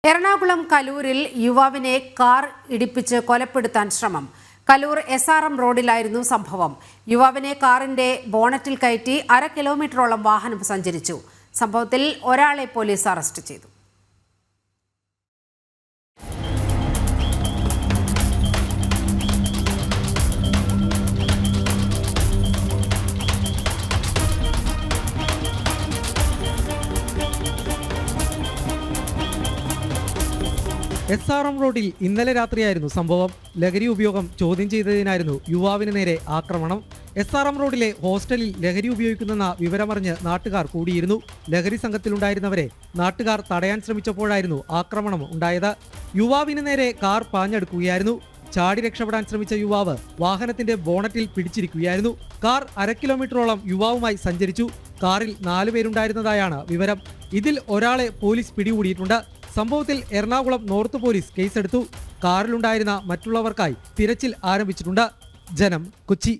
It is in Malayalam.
എറണാകുളം കലൂരിൽ യുവാവിനെ കാർ ഇടിപ്പിച്ച് കൊലപ്പെടുത്താൻ ശ്രമം. കലൂർ SRM റോഡിലായിരുന്നു സംഭവം. യുവാവിനെ കാറിന്റെ ബോണറ്റിൽ കയറ്റി 1/2 കിലോമീറ്ററോളം വാഹനം സഞ്ചരിച്ചു. സംഭവത്തിൽ ഒരാളെ പോലീസ് അറസ്റ്റ് ചെയ്തു. SRM റോഡിൽ ഇന്നലെ രാത്രിയായിരുന്നു സംഭവം. ലഹരി ഉപയോഗം ചോദ്യം ചെയ്തതിനായിരുന്നു യുവാവിന് നേരെ ആക്രമണം. SRM റോഡിലെ ഹോസ്റ്റലിൽ ലഹരി ഉപയോഗിക്കുന്നെന്ന വിവരമറിഞ്ഞ് നാട്ടുകാർ കൂടിയിരുന്നു. ലഹരി സംഘത്തിലുണ്ടായിരുന്നവരെ നാട്ടുകാർ തടയാൻ ശ്രമിച്ചപ്പോഴായിരുന്നു ആക്രമണം ഉണ്ടായത്. യുവാവിന് നേരെ കാർ പാഞ്ഞെടുക്കുകയായിരുന്നു. ചാടി രക്ഷപ്പെടാൻ ശ്രമിച്ച യുവാവ് വാഹനത്തിന്റെ ബോണറ്റിൽ പിടിച്ചിരിക്കുകയായിരുന്നു. കാർ 1/2 കിലോമീറ്ററോളം യുവാവുമായി സഞ്ചരിച്ചു. കാറിൽ 4 പേരുണ്ടായിരുന്നതായാണ് വിവരം. ഇതിൽ ഒരാളെ പോലീസ് പിടികൂടിയിട്ടുണ്ട്. സംഭവത്തിൽ എറണാകുളം നോർത്ത് പോലീസ് കേസെടുത്തു. കാറിലുണ്ടായിരുന്ന മറ്റുള്ളവർക്കായി തിരച്ചിൽ ആരംഭിച്ചിട്ടുണ്ട്. ജനം, കൊച്ചി.